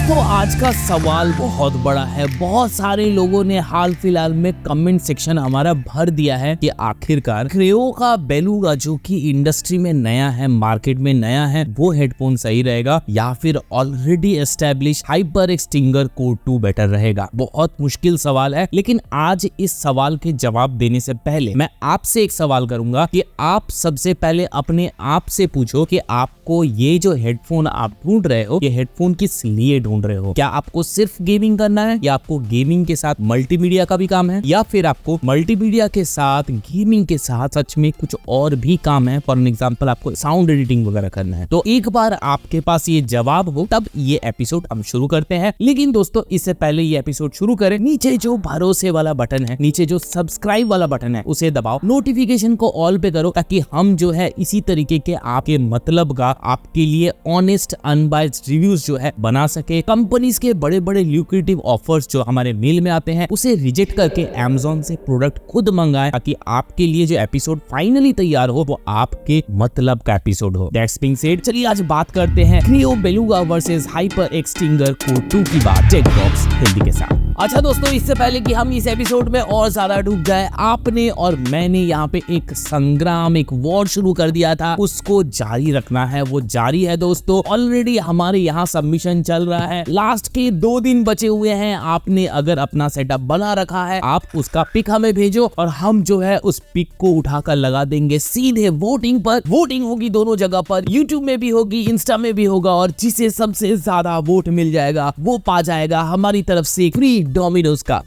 दोस्तों आज का सवाल बहुत बड़ा है। बहुत सारे लोगों ने हाल फिलहाल में कमेंट सेक्शन हमारा भर दिया है कि आखिरकार क्रेओ का बेलुगा जो कि इंडस्ट्री में नया है, मार्केट में नया है, वो हेडफोन सही रहेगा या फिर already establish HyperX Stinger Core 2 better रहेगा। बहुत मुश्किल सवाल है, लेकिन आज इस सवाल के जवाब देने से पहले मैं आपसे एक सवाल करूंगा कि आप सबसे पहले अपने आप से पूछो कि आपको ये जो हेडफोन आप ढूंढ रहे हो, ये हेडफोन किस लिए ढूंढ रहे हो। क्या आपको सिर्फ गेमिंग करना है, या आपको गेमिंग के साथ मल्टीमीडिया का भी काम है, या फिर आपको मल्टीमीडिया के साथ गेमिंग के साथ सच में कुछ और भी काम है। फॉर एग्जांपल आपको साउंड एडिटिंग वगैरह करना है। तो एक बार आपके पास ये जवाब हो तब ये एपिसोड हम शुरू करते हैं। लेकिन दोस्तों इससे पहले ये एपिसोड शुरू करें, नीचे जो भरोसे वाला बटन है, नीचे जो सब्सक्राइब वाला बटन है उसे दबाओ, नोटिफिकेशन को ऑल पे करो, ताकि हम जो है इसी तरीके के आपके मतलब का आपके लिए ऑनेस्ट अनबायस्ड रिव्यूज जो है बना सके। कंपनीज के बड़े बड़े ल्यूक्रेटिव ऑफर्स जो हमारे मेल में आते हैं उसे रिजेक्ट करके Amazon से प्रोडक्ट खुद मंगाए, ताकि आपके लिए जो एपिसोड फाइनली तैयार हो वो आपके मतलब का एपिसोड हो। दैट्स बीइंग सेड, चलिए आज बात करते हैं Kreo Beluga versus HyperX Stinger Core 2 की बात जेट बॉक्स हिंदी के साथ। अच्छा दोस्तों, इससे पहले कि हम इस एपिसोड में और ज्यादा डूब जाए, आपने और मैंने यहाँ पे एक संग्राम, एक वॉर शुरू कर दिया था, उसको जारी रखना है। वो जारी है दोस्तों। ऑलरेडी हमारे यहाँ सबमिशन चल रहा है, लास्ट के 2 दिन बचे हुए हैं। आपने अगर अपना सेटअप बना रखा है, आप उसका पिक हमें भेजो और हम जो है उस पिक को उठाकर लगा देंगे सीधे वोटिंग पर। वोटिंग होगी दोनों जगह पर, यूट्यूब में भी होगी, इंस्टा में भी होगा, और जिसे सबसे ज्यादा वोट मिल जाएगा वो पा जाएगा हमारी तरफ से फ्री डोमिनोज का।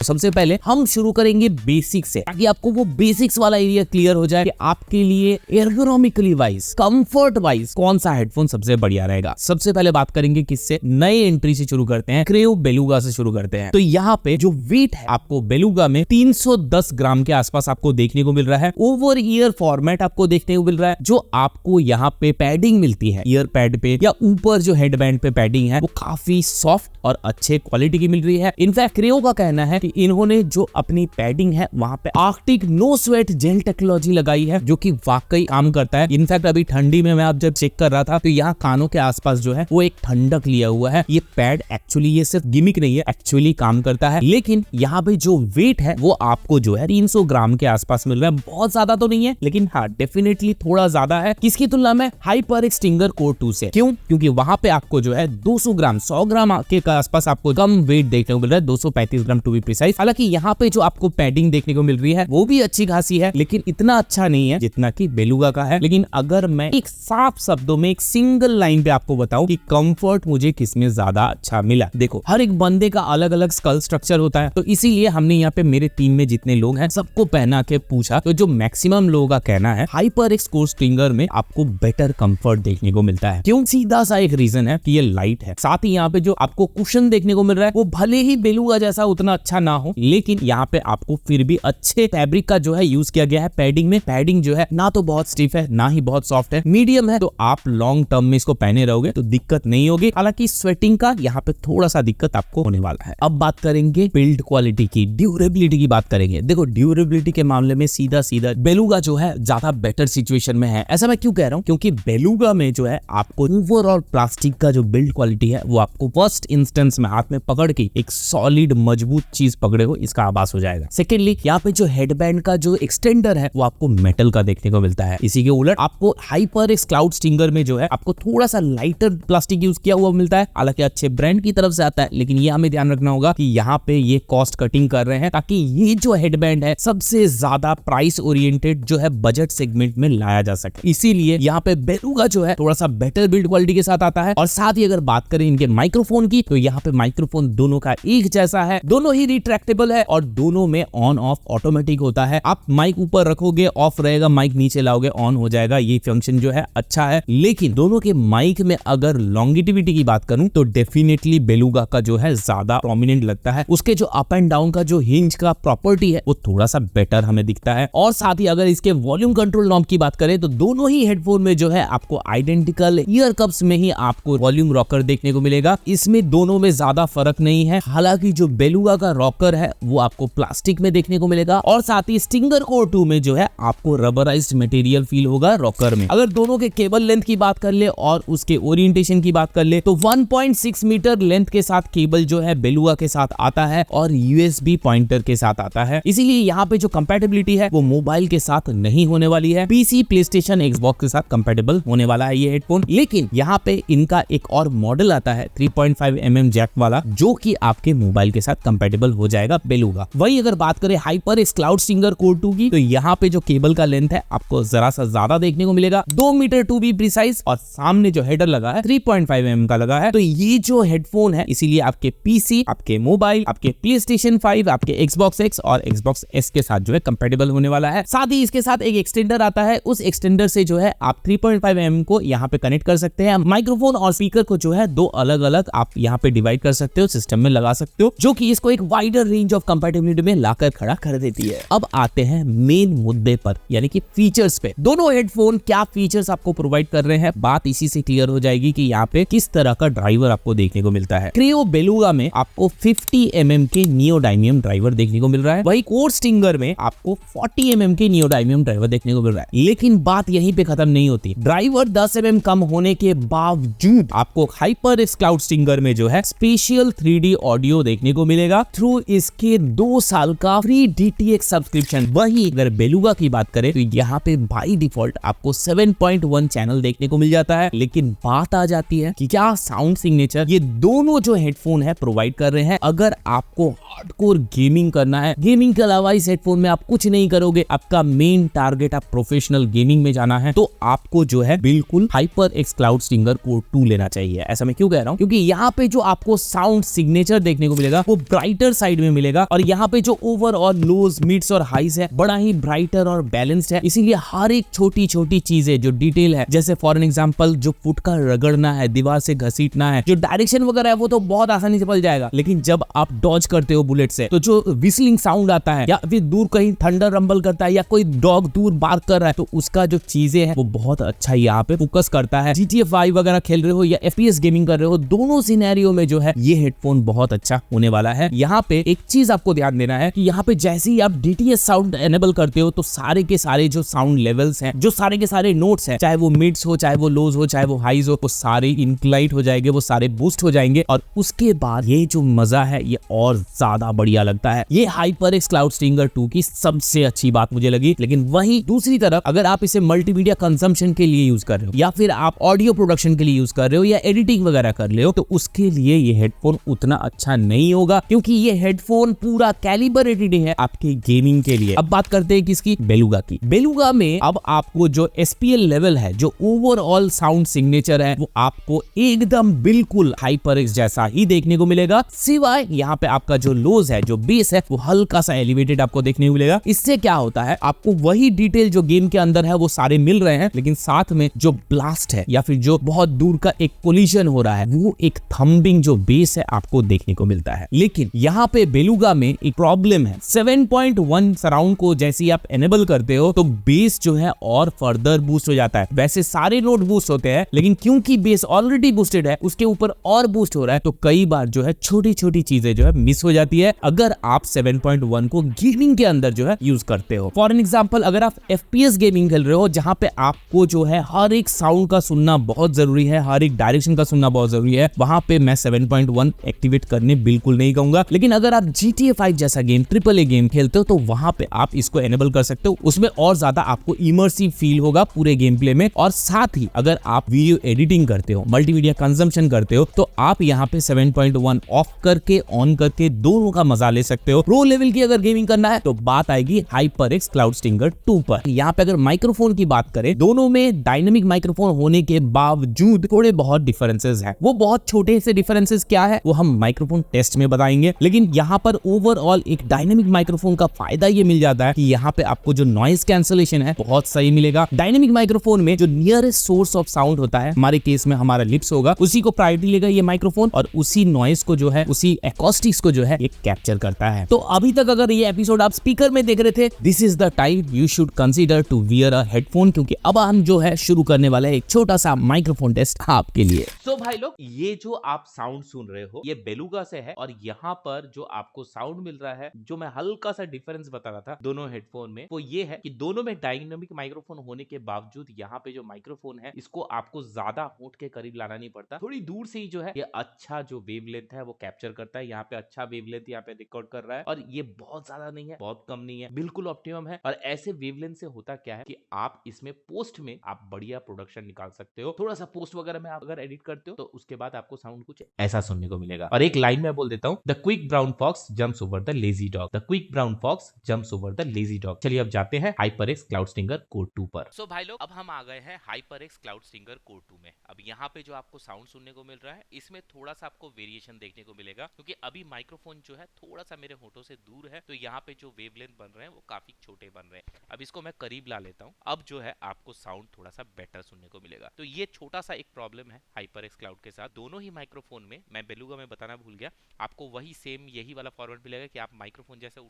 सबसे पहले हम शुरू करेंगे बेसिक से, ताकि आपको वो बेसिक्स वाला एरिया क्लियर हो जाए कि आपके लिए एर्गोनॉमिकली वाइज, कंफर्ट वाइज कौन सा हेडफोन सबसे बढ़िया रहेगा। सबसे पहले बात करेंगे किससे, नए एंट्री से शुरू करते हैं, क्रेओ बेलुगा से शुरू करते हैं। तो यहाँ पे जो वेट है आपको बेलुगा में 310 ग्राम के आसपास आपको देखने को मिल रहा है। ओवर ईयर फॉर्मेट आपको देखने को मिल रहा है। जो आपको यहाँ पे पैडिंग मिलती है ईयर पैड पे या ऊपर जो हेडबैंड पे पैडिंग है, वो काफी सॉफ्ट और अच्छे क्वालिटी की मिल रही है। इनफैक्ट क्रेओ का कहना है कि इन्होंने जो अपनी पैडिंग है वहां पे Arctic no sweat gel technology लगाई है, जो कि वाकई काम करता है। इनफैक्ट अभी ठंडी में मैं आप जब चेक कर रहा था तो यहाँ कानों के आसपास जो है वो एक ठंडक लिया हुआ है। ये पैड एक्चुअली ये सिर्फ गिमिक नहीं है, एक्चुअली काम करता है। लेकिन यहाँ पे जो वेट है वो आपको जो है 300 ग्राम के आसपास मिल रहा है। बहुत ज्यादा तो नहीं है, लेकिन हाँ डेफिनेटली थोड़ा ज्यादा है। किसकी तुलना में, HyperX Stinger Core 2 से। क्यों? क्योंकि वहां पे आपको जो है 200 ग्राम 100 ग्राम के आसपास आपको कम वेट देखने को मिल रहा है, 235 ग्राम टू बी प्रिसाइज। हालांकि यहाँ पे जो आपको पैडिंग देखने को मिल रही है वो भी अच्छी खासी है, लेकिन इतना अच्छा नहीं है जितना कि बेलुगा का है। लेकिन अगर मैं एक साफ शब्दों में, एक सिंगल लाइन पे आपको बताऊं कि कंफर्ट मुझे किसमें ज्यादा अच्छा मिला, देखो हर एक बंदे का अलग अलग स्कल स्ट्रक्चर होता है, तो इसीलिए हमने यहाँ पे मेरे टीम में जितने लोग हैं सबको पहना के पूछा, तो जो मैक्सिमम लोगों का कहना है HyperX Core Stinger में आपको बेटर कंफर्ट देखने को मिलता है। क्यों? सीधा सा एक रीजन है कि ये लाइट है। साथ ही यहाँ पे जो आपको कुशन देखने को मिल रहा है वो भले ही बेलुगा जैसा उतना अच्छा ना हो, लेकिन यहाँ पे आपको फिर भी अच्छे फैब्रिक का जो है यूज किया गया है पैडिंग में। पैडिंग जो है ना तो बहुत स्टिफ है ना ही बहुत सॉफ्ट है, मीडियम है। तो आप लॉन्ग टर्म में इसको पहने रहोगे तो दिक्कत नहीं होगी। हालांकि स्वेटिंग का यहाँ पे थोड़ा सा दिक्कत आपको होने वाला है। अब बात करेंगे बिल्ड क्वालिटी की, ड्यूरेबिलिटी की बात करेंगे। देखो ड्यूरेबिलिटी के मामले में सीधा सीधा बेलुगा जो है ज्यादा बेटर सिचुएशन में है। ऐसा मैं क्यों कह रहा हूँ? क्योंकि बेलुगा में जो है आपको ओवरऑल प्लास्टिक का जो बिल्ड क्वालिटी है वो आपको फर्स्ट इंस्टेंस में हाथ में पकड़ के एक सॉलिड मजबूत चीज पकड़े हो इसका आभास हो जाएगा। सेकेंडली यहाँ पे जो हेडबैंड का जो एक्सटेंडर है वो आपको मेटल का देखने को मिलता है। इसी के उलट आपको HyperX Cloud Stinger में जो है आपको थोड़ा सा लाइटर प्लास्टिक यूज किया हुआ मिलता है। हालांकि अच्छे ब्रांड की तरफ से आता है, लेकिन ये हमें ध्यान रखना होगा कि यहाँ पे ये कॉस्ट कटिंग कर रहे हैं, ताकि ये जो हेडबैंड है सबसे ज्यादा प्राइस ओरिएंटेड जो है बजट सेगमेंट में लाया जा सके। इसीलिए यहाँ पे बेलुगा जो है थोड़ा सा बेटर बिल्ड क्वालिटी के साथ आता है। और साथ ही अगर बात करें इनके माइक्रोफोन की, तो यहाँ पे माइक्रोफोन दोनों का एक जैसा है, दोनों ही रिट्रैक्टेबल है और दोनों में ऑन ऑफ ऑटोमेटिक होता है। आप माइक ऊपर रखोगे ऑफ रहेगा, माइक नीचे लाओगे ऑन हो जाएगा। ये फंक्शन जो है अच्छा है। लेकिन दोनों के माइक में अगर लॉन्गिटिविटी की बात करूं तो डेफिनेटली बेलुगा का जो है ज्यादा प्रोमिनेंट लगता है। उसके जो अप एंड डाउन का जो हिंज का प्रॉपर्टी है वो थोड़ा सा बेटर हमें दिखता है। और साथ ही अगर इसके वॉल्यूम कंट्रोल नॉब की बात करें तो दोनों ही हेडफोन में जो है आपको आइडेंटिकल ईयर कप्स में ही आपको वॉल्यूम रॉकर देखने को मिलेगा। इसमें दोनों में ज्यादा फर्क नहीं है। हालांकि जो बेलुगा बेलुगा का रॉकर है वो आपको प्लास्टिक में देखने को मिलेगा और साथ ही स्टिंगर कोर 2 में जो है आपको रबराइज्ड मटेरियल फील होगा रॉकर में। अगर दोनों के केबल लेंथ की बात कर ले और उसके ओरिएंटेशन की बात कर ले तो 1.6 मीटर लेंथ के साथ केबल जो है बेलुगा के साथ आता है और USB पॉइंटर के साथ आता है। इसीलिए यहाँ पे जो कंपैटिबिलिटी है वो मोबाइल के साथ नहीं होने वाली है, PC, प्लेस्टेशन, एक्सबॉक्स के साथ कंपैटिबल होने वाला है ये हेडफोन। लेकिन यहाँ पे इनका एक और मॉडल आता है 3.5 mm जैक वाला जो कि आपके मोबाइल के साथ कंपैटिबल हो जाएगा बेलुगा। वही अगर बात करें HyperX क्लाउड स्टिंगर कोर 2 की तो यहाँ पे जो केबल का लेंथ है आपको जरा सा ज्यादा देखने को मिलेगा, 2 मीटर टू बी प्रिसाइज, और सामने जो हेडर लगा है 3.5 mm का लगा है। तो ये जो हेडफोन है इसीलिए आपके PC, आपके मोबाइल, आपके PlayStation 5, आपके Xbox X और Xbox S के साथ जो है कंपैटिबल होने वाला है। साथ ही इसके साथ एक एक्सटेंडर आता है, उस एक्सटेंडर से जो है आप 3.5 mm को यहाँ पे कनेक्ट कर सकते हैं। माइक्रोफोन और स्पीकर को जो है दो अलग अलग आप यहाँ पे डिवाइड कर सकते हो, सिस्टम में लगा सकते हो, जो कि इसको एक वाइडर रेंज ऑफ कंपैटिबिलिटी में लाकर खड़ा कर देती है। अब आते हैं मेन मुद्दे पर यानी कि फीचर्स पे। दोनों हेडफोन क्या फीचर्स आपको प्रोवाइड कर रहे हैं, बात इसी से क्लियर हो जाएगी कि यहाँ पे किस तरह का ड्राइवर आपको देखने को मिलता है। क्रेओ बेलुगा में आपको 50 mm के नियोडायमियम ड्राइवर देखने को मिल रहा है, वही कोर स्टिंगर में आपको 40 mm के नियोडायमियम ड्राइवर देखने को मिल रहा है। लेकिन बात यहीं पे खत्म नहीं होती, ड्राइवर 10 mm कम होने के बावजूद आपको HyperX क्लाउड स्टिंगर में जो है स्पेशल 3D ऑडियो देखने को मिलेगा थ्रू इसके 2 साल का फ्री DTX सब्सक्रिप्शन। वही अगर बेलुगा की बात करें तो यहाँ पे बाय डिफॉल्ट आपको 7.1 चैनल देखने को मिल जाता है। लेकिन बात आ जाती है कि क्या साउंड सिग्नेचर ये दोनों जो हेडफोन है प्रोवाइड कर रहे हैं। अगर आपको हार्डकोर गेमिंग करना है, गेमिंग के अलावा इस हेडफोन में आप कुछ नहीं करोगे, आपका मेन टारगेट आप प्रोफेशनल गेमिंग में जाना है, तो आपको जो है बिल्कुल HyperX क्लाउड स्टिंगर कोर 2 लेना चाहिए। ऐसा मैं क्यों कह रहा हूँ, क्योंकि यहाँ पे जो आपको साउंड सिग्नेचर देखने को मिलेगा वो ब्राइटर साइड में मिलेगा और यहाँ पे जो ओवरऑल लोज, मिड्स और हाइज है बड़ा ही ब्राइटर और बैलेंस्ड है। इसीलिए हर एक छोटी छोटी चीजें जो डिटेल है, जैसे फॉर एग्जांपल जो फुट का रगड़ना है, दीवार से घसीटना है, जो डायरेक्शन वगैरह है वो तो बहुत आसानी से पल जाएगा। लेकिन जब आप डॉज करते हो बुलेट से तो जो विस्लिंग साउंड आता है या फिर दूर कहीं थंडर रंबल करता है या कोई डॉग दूर बार्क कर रहा है तो उसका जो चीजें हैं वो बहुत अच्छा यहाँ पे फोकस करता है। GTA 5 वगैरह खेल रहे हो या FPS गेमिंग कर रहे हो, दोनों सिनेरियो में जो है ये हेडफोन बहुत अच्छा होने वाला है। यहाँ पे एक चीज आपको ध्यान देना है कि यहाँ पे जैसे ही आप DTS साउंड एनेबल करते हो तो सारे के सारे जो साउंड लेवल्स हैं, जो सारे के सारे नोट्स हैं, चाहे वो मिड्स हो, चाहे वो लोज हो, चाहे वो हाइज हो, वो सारे इंक्लाइट हो जाएंगे, वो सारे बूस्ट हो जाएंगे और उसके बाद ये जो मजा है ये और ज्यादा बढ़िया लगता है। ये HyperX क्लाउड स्टिंगर 2 की सबसे अच्छी बात मुझे लगी। लेकिन वहीं दूसरी तरफ अगर आप इसे मल्टीमीडिया कंजम्पशन के लिए यूज कर रहे हो या फिर आप ऑडियो प्रोडक्शन के लिए यूज कर रहे हो या एडिटिंग वगैरह कर रहे हो तो उसके लिए ये हेडफोन उतना अच्छा नहीं होगा, क्योंकि ये हेडफोन पूरा कैलिब्रेटेड है आपके गेमिंग के लिए। अब बात करते हैं किसकी, बेलुगा की। बेलुगा में अब आपको जो SPL लेवल है, जो ओवरऑल साउंड सिग्नेचर है, वो आपको एकदम बिल्कुल HyperX जैसा ही देखने को मिलेगा, सिवाय यहाँ पे आपका जो लोज है, जो बेस है, वो हल्का सा एलिवेटेड आपको देखने को मिलेगा। इससे क्या होता है, आपको वही डिटेल जो गेम के अंदर है वो सारे मिल रहे हैं, लेकिन साथ में जो ब्लास्ट है या फिर जो बहुत दूर का एक कोलिजन हो रहा है वो एक थंबिंग जो बेस है आपको देखने को मिलता है। लेकिन यहाँ पे बेलुगा में एक प्रॉब्लम है, 7.1 सराउंड को जैसे ही आप एनेबल करते हो तो बेस जो है और फर्दर बूस्ट हो जाता है। वैसे सारे नोट बूस्ट होते हैं, लेकिन क्योंकि बेस ऑलरेडी बूस्टेड है उसके ऊपर और बूस्ट हो रहा है, तो कई बार जो है छोटी छोटी चीजें जो है मिस हो जाती है अगर आप 7.1 को गेमिंग के अंदर जो है यूज करते हो। फॉर एग्जांपल अगर आप FPS गेमिंग खेल रहे हो जहां पे आपको जो है हर एक साउंड का सुनना बहुत जरूरी है, हर एक डायरेक्शन का सुनना बहुत जरूरी है, वहां पे मैं 7.1 एक्टिवेट करने बिल्कुल नहीं कहूंगा। लेकिन अगर आप GTA 5 जैसा गेम, AAA गेम खेलते हो तो वहां पे आप इसको एनेबल कर सकते हो, उसमें और ज्यादा आपको इमर्सिव फील होगा पूरे गेम प्ले में। और साथ ही अगर आप वीडियो एडिटिंग करते हो, मल्टीमीडिया कंजम्पशन करते हो, तो आप यहाँ पे 7.1 ऑफ करके ऑन करके दोनों का मजा ले सकते हो। प्रो लेवल की अगर गेमिंग करना है तो बात आएगी HyperX क्लाउड स्टिंगर 2 पर। यहाँ पे अगर माइक्रोफोन की बात करें, दोनों में डायनेमिक माइक्रोफोन होने के बावजूद थोड़े बहुत डिफरेंसेस हैं। वो बहुत छोटे से डिफरेंसेस क्या है वो हम माइक्रोफोन टेस्ट में बताएंगे, लेकिन यहाँ पर ओवरऑल एक डायनेमिक माइक्रोफोन का फायदा ये मिल जाता है कि यहाँ पे आपको जो नॉइज कैंसलेशन है बहुत सही मिलेगा। डायनेमिक माइक्रोफोन में जो नियरेस्ट सोर्स ऑफ साउंड होता है, हमारे केस में हमारा लिप्स होगा, उसी को प्रायोरिटी लेगा ये माइक्रोफोन और उसी नॉइज को जो है, उसी एकॉस्टिक्स को जो है ये कैप्चर करता है। तो अभी तक अगर ये एपिसोड आप स्पीकर में देख रहे थे, this is the time you should consider to wear a headphone, क्योंकि अब हम जो है शुरू करने वाले हैं एक छोटा सा माइक्रोफोन टेस्ट आपके लिए। तो भाई लोग, ये जो आप साउंड सुन रहे हो ये बेलुगा से है और यहाँ पर जो आपको साउंड मिल रहा है, जो मैं हल्का सा डिफरेंस बता रहा था दोनों हेडफोन में, वो ये है कि दोनों में डायनामिक माइक्रोफोन होने के बावजूद यहाँ पे जो माइक्रोफोन है इसको आपको ज्यादा होठ के करीब लाना नहीं पड़ता, थोड़ी दूर से ही जो है ये अच्छा जो वेवलेंथ है वो कैप्चर करता है। यहाँ पे अच्छा वेवलेंथ यहाँ पे रिकॉर्ड कर रहा है और ये बहुत ज्यादा नहीं है, बहुत कम नहीं है, बिल्कुल ऑप्टिमम है। और ऐसे वेवलेंथ से होता क्या है कि आप इसमें पोस्ट में आप बढ़िया प्रोडक्शन निकाल सकते हो। थोड़ा सा पोस्ट वगैरह में आप अगर एडिट करते हो तो उसके बाद आपको साउंड कुछ ऐसा सुनने को मिलेगा। और एक लाइन में बोल देता हूँ, the quick brown fox jumps over the lazy dog, the quick brown fox jumps over the lazy dog. चलिए अब जाते हैं HyperX क्लाउड स्टिंगर कोर 2 पर। सो भाई लोग, अब हम आ गए हैं HyperX क्लाउड स्टिंगर कोर 2 में। अब यहाँ पे जो आपको साउंड सुनने को मिल रहा है इसमें थोड़ा सा आपको वेरिएशन देखने को मिलेगा, क्योंकि अभी माइक्रोफोन जो है थोड़ा सा मेरे होठों से दूर है, तो यहाँ पे जो वेवलेंथ बन रहे हैं वो काफी छोटे बन रहे हैं। अब इसको मैं करीब ला लेता हूँ, अब जो है आपको साउंड थोड़ा सा बेटर सुनने को मिलेगा। तो ये छोटा सा एक प्रॉब्लम है HyperX क्लाउड के साथ। दोनों ही माइक्रोफोन में, मैं बेलुगा में बताना भूल गया, आपको वही सेम यही वाला फॉर्मेट मिलेगा कि आप माइक्रोफोन जैसे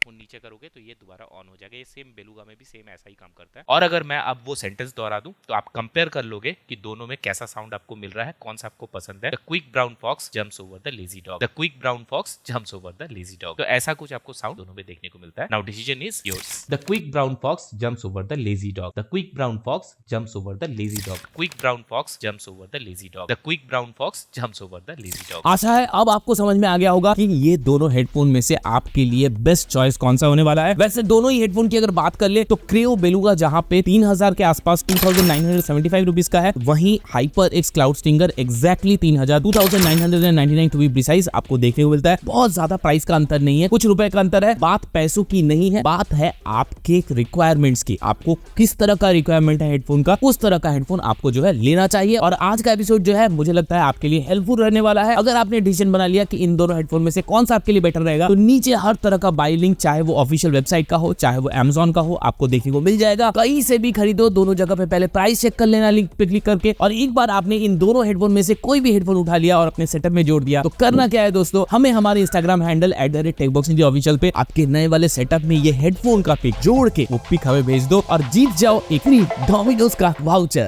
नीचे करोगे तो ये दोबारा ऑन हो जाएगा। ये सेम बेलुगा में भी सेम ऐसा ही काम करता है। और अगर मैं अब वो सेंटेंस दोहरा दूं तो आप कंपेयर कर लोगे कि दोनों में कैसा साउंड आपको मिल रहा है, कौन सा आपको पसंद है। The quick brown fox jumps over the lazy dog, the quick brown fox jumps over the lazy dog. तो ऐसा कुछ आपको साउंड दोनों में देखने को मिलता है। Now decision is yours. The quick brown fox jumps over the lazy dog, the quick brown fox jumps over the lazy dog, quick brown fox jumps over the lazy dog, the quick brown fox jumps over the lazy dog. आशा है अब आपको समझ में आ गया होगा कि ये दोनों हेडफोन में से आपके लिए बेस्ट चॉइस कौन सा होने वाला है। वैसे दोनों ही हेडफोन की अगर बात कर ले तो क्रेओ बेलुगा जहां पे 3000 के आसपास 2975 रुपीस का है, वहीं HyperX cloud stinger exactly 2999 to be precise आपको देखने को मिलता है। बहुत ज्यादा प्राइस का अंतर नहीं है, कुछ रुपए का अंतर है। बात पैसों की नहीं है, बात है आपके रिक्वायरमेंट्स की। आपको किस तरह का रिक्वायरमेंट है हेडफोन का, उस तरह का हेडफोन आपको जो है लेना चाहिए। और आज का एपिसोड जो है मुझे लगता है आपके लिए हेल्पफुल रहने वाला है। अगर आपने डिसीजन बना लिया कि इन दोनों हेडफोन में से कौन सा आपके लिए बेटर रहेगा, तो नीचे हर तरह का बाय लिंक, चाहे वो ऑफिशियल वेबसाइट का हो चाहे वो Amazon का हो, आपको देखने को मिल जाएगा। कहीं से भी खरीदो, दोनों जगह पे पहले प्राइस चेक कर लेना लिंक पे क्लिक करके। और एक बार आपने इन दोनों हेडफोन में से कोई भी हेडफोन उठा लिया और अपने सेटअप में जोड़ दिया, तो करना क्या है दोस्तों, हमें हमारे इंस्टाग्राम हैंडल @techboxindia पे आपके नए वाले सेटअप में ये हेडफोन का पिक जोड़ के वो पिक हमें भेज दो और जीत जाओ एक फ्री डोमिनोज का वाउचर।